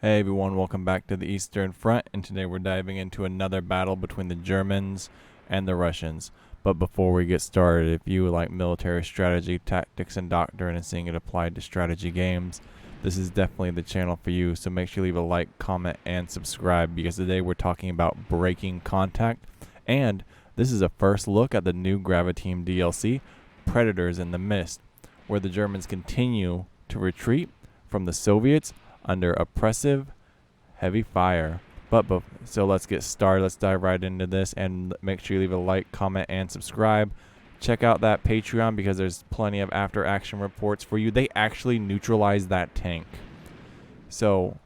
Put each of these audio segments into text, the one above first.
Hey everyone, welcome back to the Eastern Front, and today we're diving into another battle between the Germans and the Russians. But before we get started, if you like military strategy, tactics, and doctrine and seeing it applied to strategy games, this is definitely the channel for you, so make sure you leave a like, comment, and subscribe, because today we're talking about breaking contact, and this is a first look at the new Graviteam DLC, Predators in the Mist, where the Germans continue to retreat from the Soviets under oppressive heavy fire. So let's get started. Let's dive right into this, and make sure you leave a like, comment, and subscribe. Check out that Patreon because there's plenty of after action reports for you. They actually neutralized that tank, so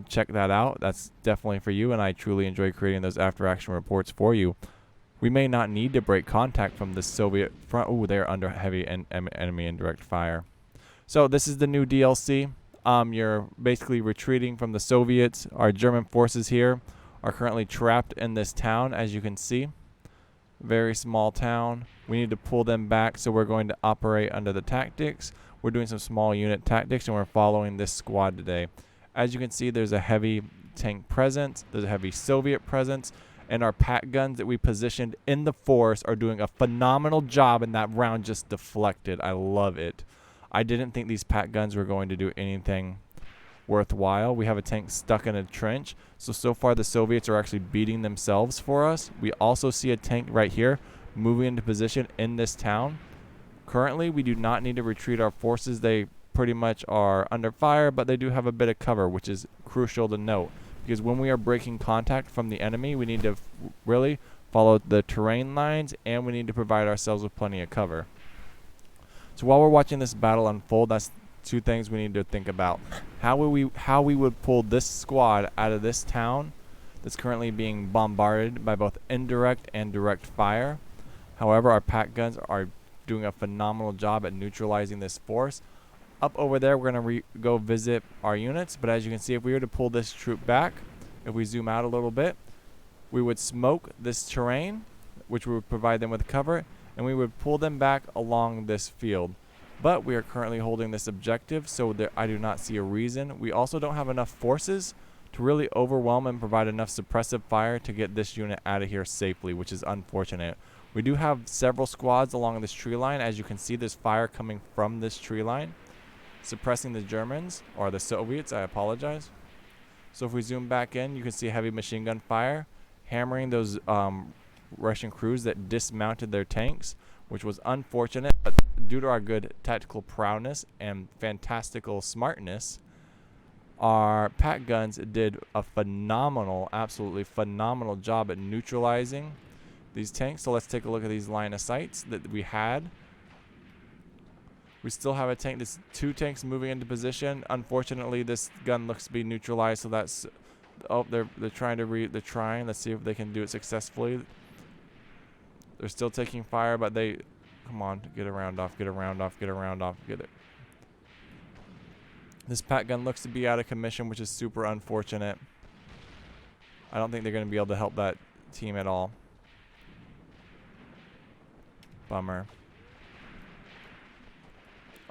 check that out. That's definitely for you, and I truly enjoy creating those after action reports for you. We may not need to break contact from the Soviet front. Ooh, they're under heavy enemy indirect fire. So this is the new DLC. You're basically retreating from the Soviets. Our German forces here are currently trapped in this town, as you can see. Very small town. We need to pull them back, so we're going to operate under the tactics. We're doing some small unit tactics, and we're following this squad today. As you can see, there's a heavy tank presence. There's a heavy Soviet presence. And our pack guns that we positioned in the forest are doing a phenomenal job, and that round just deflected. I love it. I didn't think these pack guns were going to do anything worthwhile. We have a tank stuck in a trench. So far the Soviets are actually beating themselves for us. We also see a tank right here moving into position in this town. Currently, we do not need to retreat our forces. They pretty much are under fire, but they do have a bit of cover, which is crucial to note. Because when we are breaking contact from the enemy, we need to really follow the terrain lines, and we need to provide ourselves with plenty of cover. So while we're watching this battle unfold, that's two things we need to think about. How we would pull this squad out of this town that's currently being bombarded by both indirect and direct fire. However, our pack guns are doing a phenomenal job at neutralizing this force. Up over there, we're going to go visit our units, but as you can see, if we were to pull this troop back, if we zoom out a little bit, we would smoke this terrain, which would provide them with cover, and we would pull them back along this field. But we are currently holding this objective, so I do not see a reason. We also don't have enough forces to really overwhelm and provide enough suppressive fire to get this unit out of here safely, which is unfortunate. We do have several squads along this tree line. As you can see, there's fire coming from this tree line, suppressing the Germans, or the Soviets, I apologize. So if we zoom back in, you can see heavy machine gun fire hammering those Russian crews that dismounted their tanks, which was unfortunate, but due to our good tactical prowess and fantastical smartness, our pack guns did a phenomenal, absolutely phenomenal job at neutralizing these tanks. So let's take a look at these line of sights that we had. We still have a tank. There's two tanks moving into position. Unfortunately, this gun looks to be neutralized, so that's they're trying. Let's see if they can do it successfully. They're still taking fire, but come on, get it. This pack gun looks to be out of commission, which is super unfortunate. I don't think they're going to be able to help that team at all. Bummer.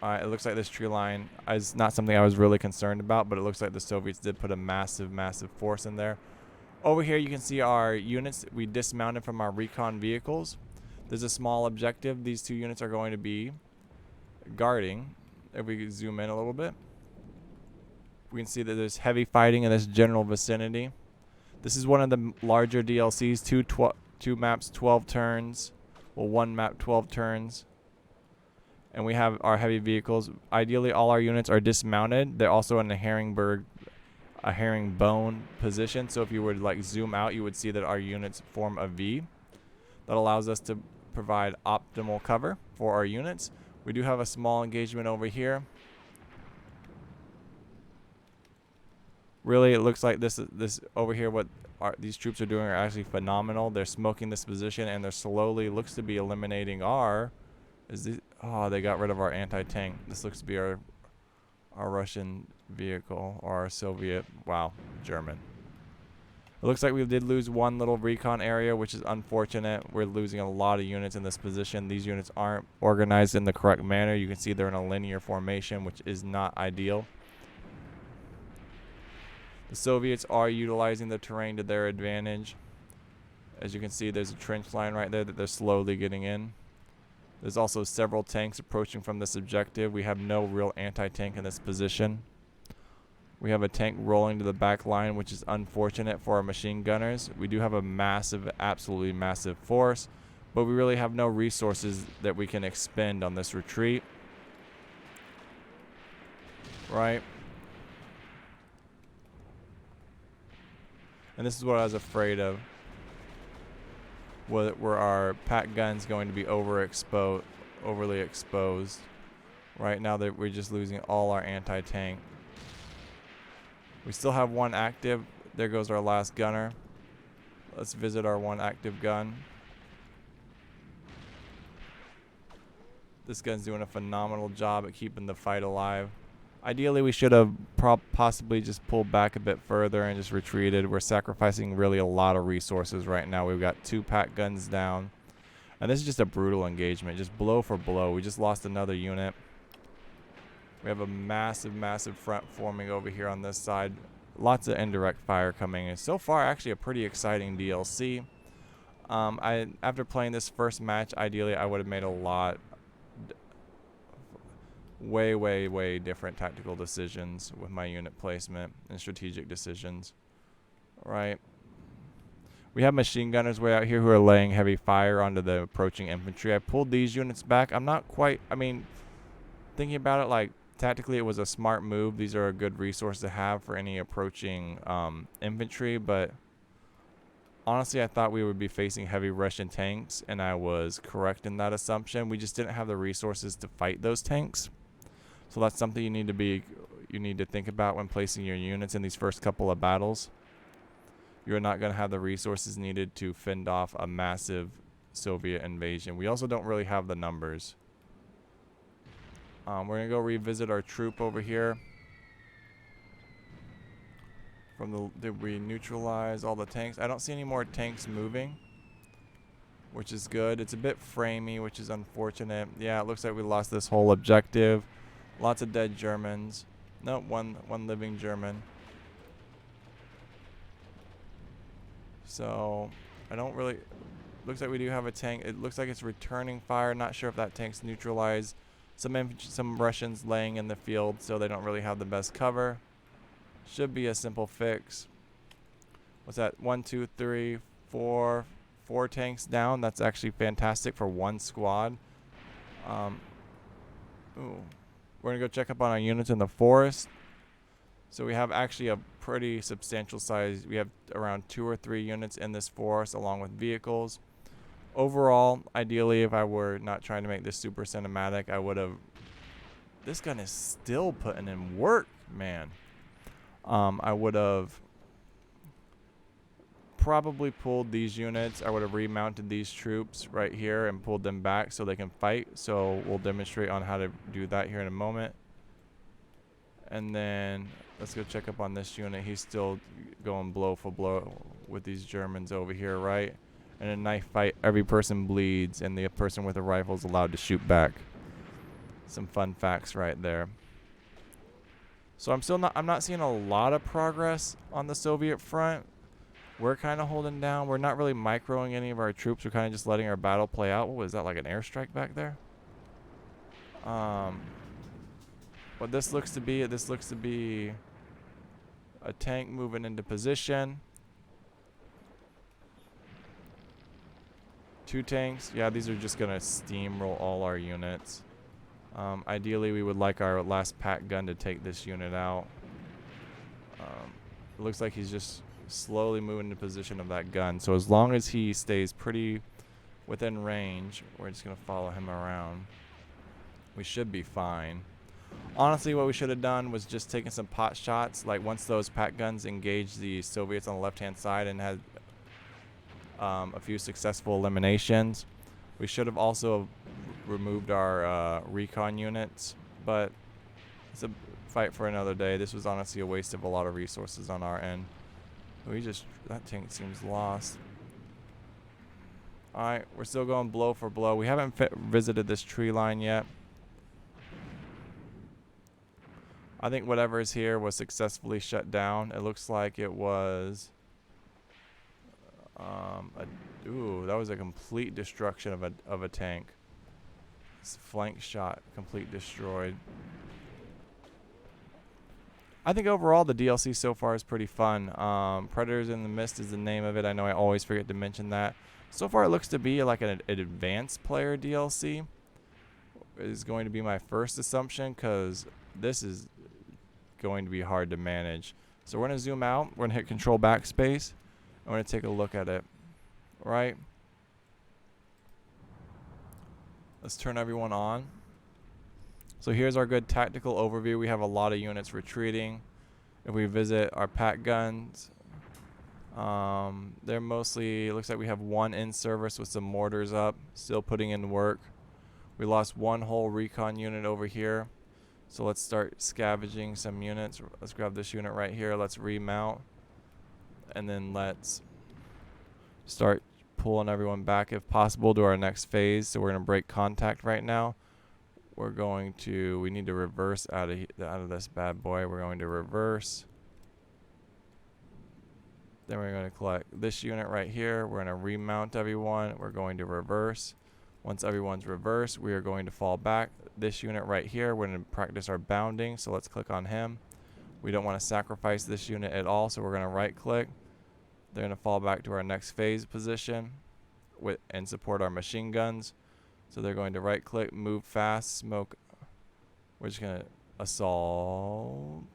Alright, it looks like this tree line is not something I was really concerned about, but it looks like the Soviets did put a massive force in there. Over here you can see our units we dismounted from our recon vehicles. There's a small objective these two units are going to be guarding. If we zoom in a little bit, we can see that there's heavy fighting in this general vicinity. This is one of the larger DLCs, two maps, 12 turns. Well, one map, 12 turns. And we have our heavy vehicles. Ideally, all our units are dismounted. They're also in a herringbone position. So if you were to like zoom out, you would see that our units form a V. That allows us to provide optimal cover for our units. We do have a small engagement over here. Really, it looks like this over here, what these troops are doing are actually phenomenal. They're smoking this position, and they're slowly looks to be eliminating our. Oh, they got rid of our anti-tank. This looks to be our Russian vehicle, or our Soviet. Wow, German. It looks like we did lose one little recon area, which is unfortunate. We're losing a lot of units in this position. These units aren't organized in the correct manner. You can see they're in a linear formation, which is not ideal. The Soviets are utilizing the terrain to their advantage. As you can see, there's a trench line right there that they're slowly getting in. There's also several tanks approaching from this objective. We have no real anti-tank in this position. We have a tank rolling to the back line, which is unfortunate for our machine gunners. We do have a massive, absolutely massive force, but we really have no resources that we can expend on this retreat. Right? And this is what I was afraid of. Were our pack guns going to be overly exposed? Right now that we're just losing all our anti-tank. We still have one active. There goes our last gunner. Let's visit our one active gun. This gun's doing a phenomenal job at keeping the fight alive. Ideally, we should have possibly just pulled back a bit further and just retreated. We're sacrificing really a lot of resources right now. We've got 2 pack guns down. And this is just a brutal engagement, just blow for blow. We just lost another unit. We have a massive, massive front forming over here on this side. Lots of indirect fire coming in. So far, actually a pretty exciting DLC. After playing this first match, ideally I would have made a lot way different tactical decisions with my unit placement and strategic decisions. Right. We have machine gunners way out here who are laying heavy fire onto the approaching infantry. I pulled these units back. I'm not quite, thinking about it, like, tactically it was a smart move. These are a good resource to have for any approaching infantry, but honestly I thought we would be facing heavy Russian tanks, and I was correct in that assumption. We just didn't have the resources to fight those tanks. So that's something you need to think about when placing your units in these first couple of battles. You're not going to have the resources needed to fend off a massive Soviet invasion. We also don't really have the numbers. We're going to go revisit our troop over here. Did we neutralize all the tanks? I don't see any more tanks moving, which is good. It's a bit framey, which is unfortunate. Yeah, it looks like we lost this whole objective. Lots of dead Germans. No, one living German. So, I don't really... Looks like we do have a tank. It looks like it's returning fire. Not sure if that tank's neutralized. Some Russians laying in the field, so they don't really have the best cover. Should be a simple fix. What's that? 1, 2, 3, 4 tanks down. That's actually fantastic for one squad. We're going to go check up on our units in the forest. So we have actually a pretty substantial size. We have around 2 or 3 units in this forest along with vehicles. Overall, ideally, if I were not trying to make this super cinematic, I would have... This gun is still putting in work, man. I would have probably pulled these units. I would have remounted these troops right here and pulled them back so they can fight. So we'll demonstrate on how to do that here in a moment. And then let's go check up on this unit. He's still going blow for blow with these Germans over here, right? In a knife fight, every person bleeds, and the person with a rifle is allowed to shoot back. Some fun facts right there. So I'm not seeing a lot of progress on the Soviet front. We're kind of holding down. We're not really microing any of our troops. We're kind of just letting our battle play out. What was that, like an airstrike back there? What this looks to be a tank moving into position. 2 tanks. Yeah, these are just gonna steamroll all our units. Ideally, we would like our last pack gun to take this unit out. It looks like he's just slowly moving into position of that gun. So as long as he stays pretty within range, we're just gonna follow him around. We should be fine. Honestly, what we should have done was just taken some pot shots. Like once those pack guns engaged the Soviets on the left-hand side and had a few successful eliminations, we should have also removed our recon units. But it's a fight for another day. This was honestly a waste of a lot of resources on our end. That tank seems lost. Alright, we're still going blow for blow. We haven't visited this tree line yet. I think whatever is here was successfully shut down. It looks like it was ooh, that was a complete destruction of a tank. It's flank shot, complete destroyed. I think overall the DLC so far is pretty fun. Predators in the Mist is the name of it. I know I always forget to mention that. So far it looks to be like an advanced player DLC. Is going to be my first assumption, because this is going to be hard to manage. So we're going to zoom out. We're going to hit Control Backspace. I'm going to take a look at it. Right. Let's turn everyone on. So here's our good tactical overview. We have a lot of units retreating. If we visit our pack guns, they're mostly, it looks like we have one in service with some mortars up, still putting in work. We lost one whole recon unit over here. So let's start scavenging some units. Let's grab this unit right here. Let's remount. And then let's start pulling everyone back if possible to our next phase. So we're going to break contact right now. We need to reverse out of this bad boy. We're going to reverse. Then we're going to collect this unit right here. We're going to remount everyone. We're going to reverse. Once everyone's reversed, we are going to fall back. This unit right here, we're going to practice our bounding. So let's click on him. We don't want to sacrifice this unit at all, so we're going to right click. They're going to fall back to our next phase position and support our machine guns. So they're going to right click, move fast, smoke. We're just going to assault.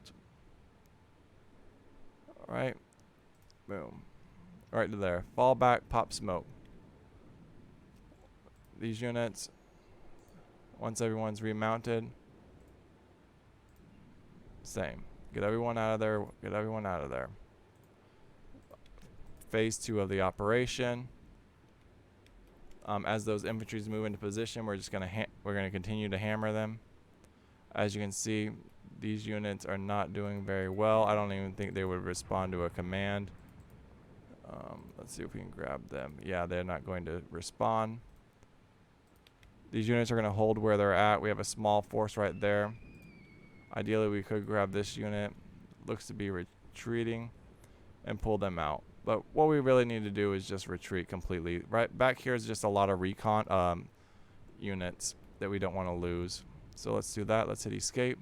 Alright. Boom. Right to there. Fall back, pop smoke. These units, once everyone's remounted, same. Get everyone out of there. Get everyone out of there. Phase 2 of the operation. As those infantries move into position, we're gonna continue to hammer them. As you can see, these units are not doing very well. I don't even think they would respond to a command. Let's see if we can grab them. Yeah, they're not going to respond. These units are going to hold where they're at. We have a small force right there. Ideally, we could grab this unit. Looks to be retreating and pull them out. But what we really need to do is just retreat completely. Right back here is just a lot of recon units that we don't want to lose. So let's do that. Let's hit escape.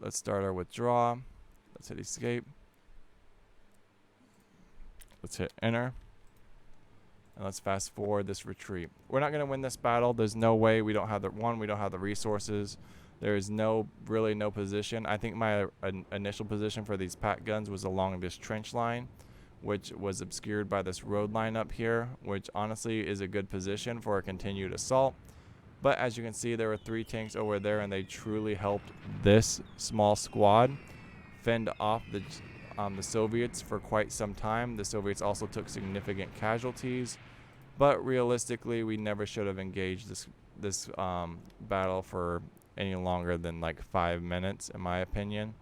Let's start our withdraw. Let's hit escape. Let's hit enter. And let's fast forward this retreat. We're not going to win this battle. There's no way. We don't have the resources. There is really no position. I think my initial position for these pack guns was along this trench line, which was obscured by this road line up here, which honestly is a good position for a continued assault. But as you can see, there were 3 tanks over there, and they truly helped this small squad fend off the Soviets for quite some time. The Soviets also took significant casualties, but realistically, we never should have engaged this battle for any longer than like 5 minutes, in my opinion.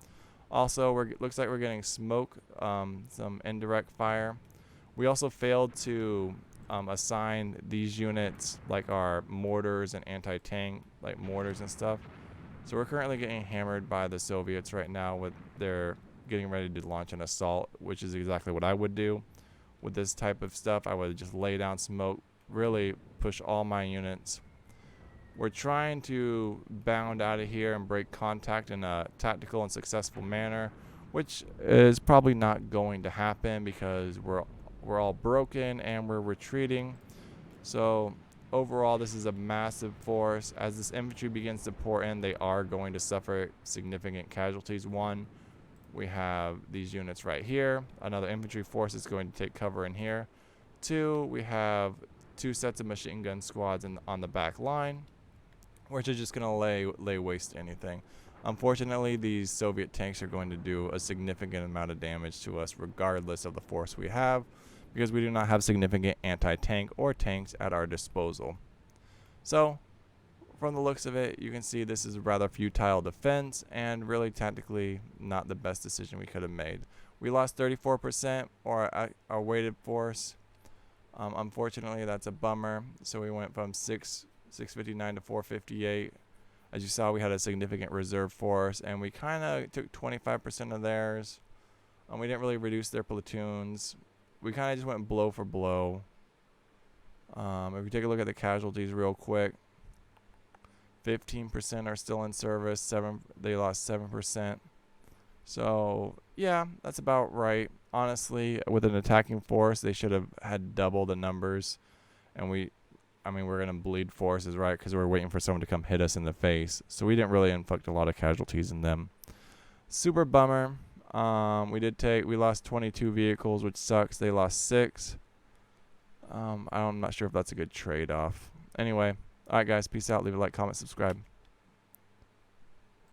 Also, looks like we're getting smoke, some indirect fire. We also failed to assign these units, like our mortars and anti-tank, like mortars and stuff. So we're currently getting hammered by the Soviets right now with their getting ready to launch an assault, which is exactly what I would do with this type of stuff. I would just lay down smoke, really push all my units. We're trying to bound out of here and break contact in a tactical and successful manner, which is probably not going to happen because we're all broken and we're retreating. So overall, this is a massive force. As this infantry begins to pour in, they are going to suffer significant casualties. One, we have these units right here. Another infantry force is going to take cover in here. 2, we have 2 sets of machine gun squads on the back line, which are just going to lay waste to anything. Unfortunately, these Soviet tanks are going to do a significant amount of damage to us regardless of the force we have, because we do not have significant anti-tank or tanks at our disposal. So, from the looks of it, you can see this is a rather futile defense and really tactically not the best decision we could have made. We lost 34% or our weighted force. Unfortunately, that's a bummer. So we went from 659 to 458. As you saw, we had a significant reserve force, and we kind of took 25% of theirs. We didn't really reduce their platoons. We kind of just went blow for blow. If we take a look at the casualties real quick, 15% are still in service. They lost 7%. So yeah, that's about right. Honestly, with an attacking force, they should have had double the numbers, and we're gonna bleed forces, right? Because we're waiting for someone to come hit us in the face. So we didn't really inflict a lot of casualties in them. Super bummer. We lost 22 vehicles, which sucks. They lost 6. I'm not sure if that's a good trade-off. Anyway, alright guys, peace out. Leave a like, comment, subscribe.